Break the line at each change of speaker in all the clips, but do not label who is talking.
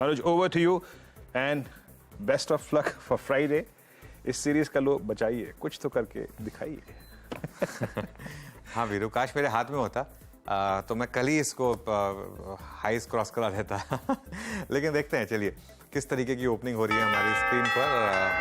Manoj, over to you and best of luck for Friday. इस series का लो बचाइए, कुछ तो करके दिखाइए।
हाँ वीरू, काश मेरे हाथ में होता तो मैं कल ही इसको हाईस क्रॉस करा देता। लेकिन देखते हैं, चलिए किस तरीके की ओपनिंग हो रही है हमारी स्क्रीन पर।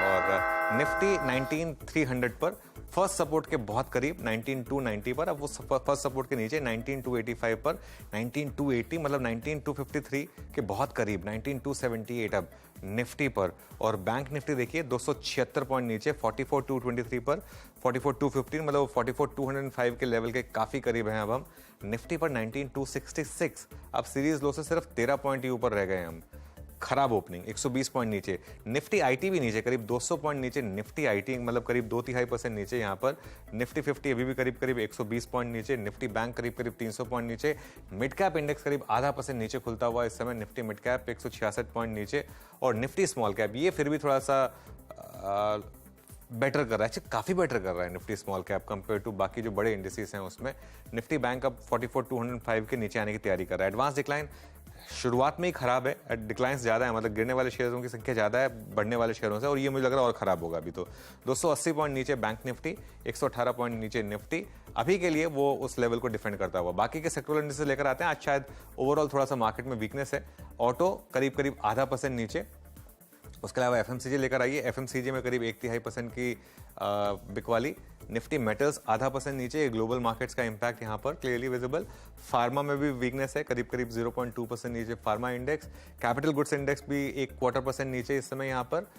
और निफ्टी 19300 पर फर्स्ट सपोर्ट के बहुत करीब 19290 पर, अब वो फर्स्ट सपोर्ट के नीचे 19285 पर, 19280 मतलब 19253 के बहुत करीब 19278 अब निफ्टी पर। और बैंक निफ्टी देखिए 276 पॉइंट नीचे 44223 पर, 44215 मतलब 44205 के लेवल के काफी करीब हैं अब हम। निफ्टी पर 19266, अब सीरीज लो से सिर्फ 13 पॉइंट ही ऊपर रह गए हम। खराब ओपनिंग, 120 पॉइंट नीचे। निफ्टी आईटी भी नीचे, करीब 200 पॉइंट नीचे निफ्टी आईटी, मतलब करीब 2-3% नीचे यहाँ पर। निफ्टी 50 अभी भी करीब 120 पॉइंट नीचे। निफ्टी बैंक करीब 300 पॉइंट नीचे। मिड कैप इंडेक्स करीब ½ % नीचे खुलता हुआ इस समय। निफ्टी मिड कैप 166 पॉइंट नीचे। और निफ्टी स्मॉल कैप ये फिर भी थोड़ा सा बेटर कर रहा है, काफी बेटर कर रहा है Nifty small cap compare to बाकी जो बड़े इंडिसेस हैं उसमें। निफ्टी बैंक अब 44205 के नीचे आने की तैयारी कर रहा है। एडवांस डिक्लाइन शुरुआत में ही खराब है, डिक्लाइंस ज़्यादा है, मतलब गिरने वाले शेयरों की संख्या ज़्यादा है बढ़ने वाले शेयरों से, और ये मुझे लग रहा है और ख़राब होगा अभी तो। 280 पॉइंट नीचे बैंक निफ्टी, 118 पॉइंट नीचे निफ्टी। अभी के लिए वो उस लेवल को डिफेंड करता हुआ बाकी के सेक्टरल इंडिसेस लेकर आते हैं। आज शायद ओवरऑल थोड़ा सा मार्केट में वीकनेस है। ऑटो करीब ½ % नीचे। उसके अलावा एफएमसीजी लेकर आइए, एफएमसीजी में करीब 1/3% की बिकवाली। निफ्टी मेटल्स ½ % नीचे, ग्लोबल मार्केट्स का इंपैक्ट यहाँ पर क्लियरली विजिबल। फार्मा में भी वीकनेस है, करीब 0.2% नीचे pharma index. Capital goods index भी 1/4% नीचे इस समय यहाँ पर।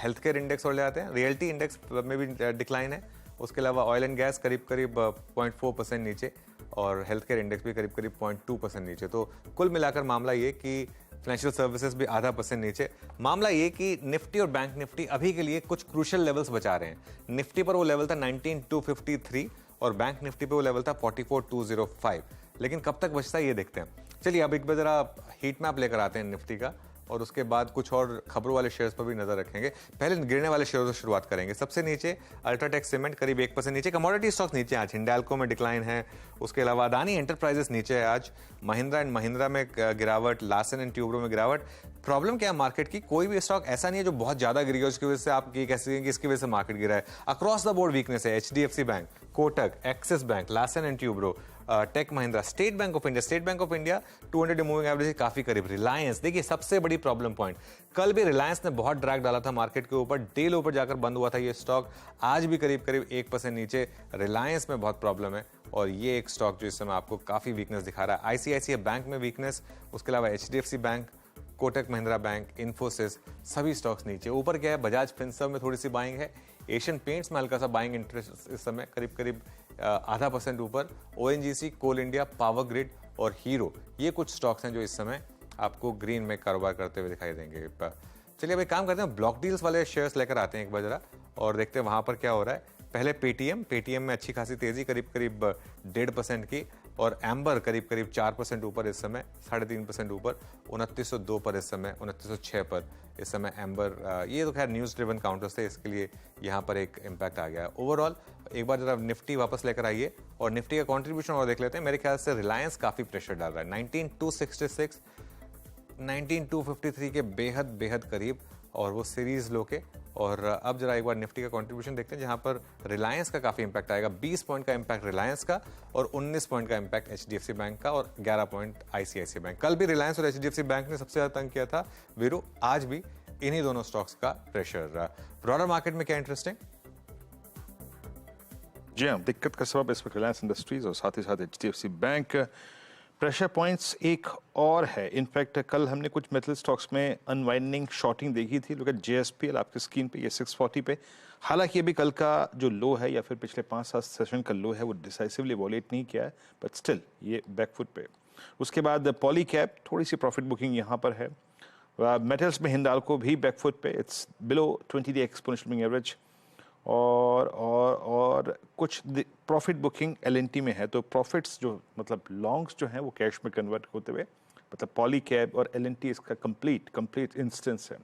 हेल्थ केयर इंडेक्स और ले आते हैं, रियल्टी इंडेक्स में भी डिक्लाइन है। उसके अलावा ऑयल एंड गैस करीब 0.4% नीचे, और हेल्थ केयर इंडेक्स भी करीब 0.2% नीचे। तो कुल मिलाकर मामला ये कि फाइनेंशियल सर्विसेज भी ½ % नीचे। मामला ये कि निफ्टी और बैंक निफ्टी अभी के लिए कुछ क्रूशियल लेवल्स बचा रहे हैं। निफ्टी पर वो लेवल था 19253 और बैंक निफ्टी पे वो लेवल था 44205। लेकिन कब तक बचता है ये देखते हैं। चलिए अब एक बार जरा हीट मैप लेकर आते हैं निफ्टी का, और उसके बाद कुछ और खबरों वाले शेयर्स पर भी नजर रखेंगे। पहले गिरने वाले शेयरों से शुरुआत करेंगे। सबसे नीचे अल्ट्राटेक सीमेंट करीब 1% नीचे। कमोडिटी स्टॉक्स नीचे आज, हिंडाल्को में डिक्लाइन है। उसके अलावा अदानी एंटरप्राइजेस नीचे है आज। महिंद्रा एंड महिंद्रा में गिरावट, लार्सन एंड ट्यूब्रो में गिरावट। प्रॉब्लम क्या है मार्केट की, कोई भी स्टॉक ऐसा नहीं है जो बहुत ज्यादा गिर गया उसकी वजह से आप ये कह सकते हैं कि इसकी वजह से मार्केट गिरा है। अक्रॉस द बोर्ड वीकनेस है। HDFC bank, Kotak, Axis bank, Larsen and Toubro, tech Mahindra, state bank of India 200 moving average के काफी करीब। रिलायंस देखिए सबसे बड़ी प्रॉब्लम पॉइंट, कल भी रिलायंस ने बहुत ड्रैग डाला था मार्केट के ऊपर, डे लो पर जाकर बंद हुआ था ये स्टॉक। आज भी करीब 1% नीचे। रिलायंस में बहुत प्रॉब्लम है, और ये एक स्टॉक जो इस समय आपको काफी वीकनेस दिखा रहा है। आईसीआईसीआई बैंक में वीकनेस, उसके अलावा HDFC bank, Kotak Mahindra bank, Infosys, सभी स्टॉक्स नीचे। ऊपर क्या है, बजाज फिनसर्व में थोड़ी सी बाइंग है। एशियन पेंट्स में हल्का सा बाइंग इंटरेस्ट इस समय करीब ½ % ऊपर। ओएनजीसी, कोल इंडिया, पावर ग्रिड और हीरो, ये कुछ स्टॉक्स हैं जो इस समय आपको ग्रीन में कारोबार करते हुए दिखाई देंगे। चलिए अब एक काम करते हैं, ब्लॉक डील्स वाले शेयर्स लेकर आते हैं एक बार जरा, और देखते हैं वहां पर क्या हो रहा है। पहले पेटीएम में अच्छी खासी तेजी, करीब 1.5% की। और एम्बर करीब 4% ऊपर इस समय, 3.5% ऊपर, 2902 पर इस समय, 2906 पर इस समय एम्बर। ये तो खैर न्यूज ड्रिवन काउंटर्स थे, इसके लिए यहाँ पर एक इम्पैक्ट आ गया है। ओवरऑल एक बार जरा निफ्टी वापस लेकर आइए, और निफ्टी का कॉन्ट्रीब्यूशन और देख लेते हैं। मेरे ख्याल से रिलायंस काफी प्रेशर डाल रहा है। 19266, 19253 के बेहद करीब, और वो सीरीज लो के। और अब जरा एक बार निफ्टी का कंट्रीब्यूशन देखते हैं, जहां पर रिलायंस का काफी इंपैक्ट आएगा। 20 पॉइंट का इंपैक्ट रिलायंस का, और 19 पॉइंट का इंपैक्ट एचडीएफसी बैंक का, और 11 पॉइंट आईसीआईसीआई बैंक। कल भी रिलायंस और एचडीएफसी बैंक ने सबसे ज्यादा तंग किया था वीरू, आज भी इन्हीं दोनों स्टॉक्स का प्रेशर रहा। ब्रॉडर मार्केट में क्या इंटरेस्टिंग?
जी हाँ, दिक्कत का सबब इस वक्त रिलायंस इंडस्ट्रीज और साथ ही साथ एचडीएफसी बैंक। प्रेशर पॉइंट्स एक और है। इनफैक्ट कल हमने कुछ मेटल स्टॉक्स में अनवाइंडिंग शॉर्टिंग देखी थी। लुक एट जेएसपीएल आपकी स्क्रीन पे, ये 640 पे। हालांकि अभी कल का जो लो है, या फिर पिछले 5-7 सेशन का लो है, वो डिसाइसिवली वॉलेट नहीं किया है, बट स्टिल ये बैकफुट पे। उसके बाद पॉली कैप थोड़ी सी प्रॉफिट बुकिंग यहाँ पर है। मेटल्स में हिंडाल्को भी बैकफुट पे, it's below 20 day exponential moving average. और कुछ प्रॉफिट बुकिंग एलएनटी में है। तो प्रॉफिट्स जो मतलब लॉन्ग्स जो हैं वो कैश में कन्वर्ट होते हुए, मतलब पॉली कैब और एलएनटी इसका कंप्लीट इंस्टेंस है,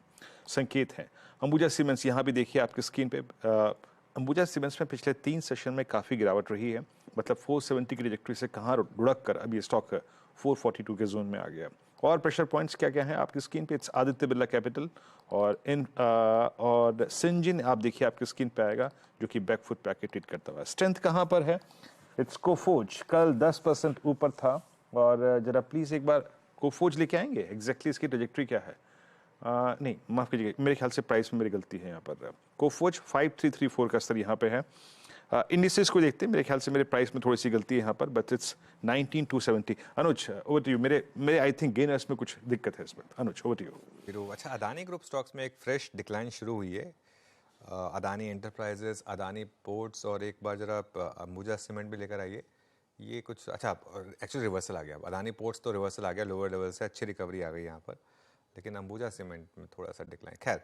संकेत है। अंबुजा सीमेंट्स यहाँ भी देखिए आपकी स्क्रीन पे। अंबुजा सीमेंट्स में पिछले 3 सेशन में काफ़ी गिरावट रही है, मतलब 470 की ट्रैजेक्टरी से कहाँ लुढ़क कर अब ये स्टॉक 442 के जोन में आ गया। और प्रेशर पॉइंट्स क्या क्या हैं आपकी स्क्रीन पे? इट्स आदित्य बिरला कैपिटल और सिंजिन आप देखिए आपकी स्क्रीन पे आएगा, जो कि बैकफुट पे आके ट्रीट करता हुआ। स्ट्रेंथ कहाँ पर है? इट्स कोफोज कल 10% ऊपर था, और जरा प्लीज एक बार कोफोज लेके आएंगे, एग्जैक्टली इसकी ट्रेजेक्ट्री क्या है? नहीं माफ कीजिएगा, मेरे ख्याल से प्राइस में मेरी गलती है यहाँ पर। कोफोज 5334 का स्तर यहाँ पे है। इंडिसेस को देखते हैं, मेरे ख्याल से मेरे प्राइस में थोड़ी सी गलती है यहाँ पर, but it's 19270। Anuj over to you. मेरे आई थिंक गेनर्स में कुछ दिक्कत है इसमें। Anuj over to you.
फिर अच्छा, अदानी ग्रुप स्टॉक्स में एक फ्रेश डिक्लाइन शुरू हुई है। अदानी एंटरप्राइजेस, अदानी पोर्ट्स और एक बार जरा अंबुजा सीमेंट भी लेकर आइए। ये कुछ अच्छा एक्चुअली रिवर्सल आ गया। अदानी पोर्ट्स तो रिवर्सल आ गया लोअर लेवल से, अच्छी रिकवरी आ गई यहाँ पर, लेकिन अंबुजा सीमेंट में थोड़ा सा डिक्लाइन। खैर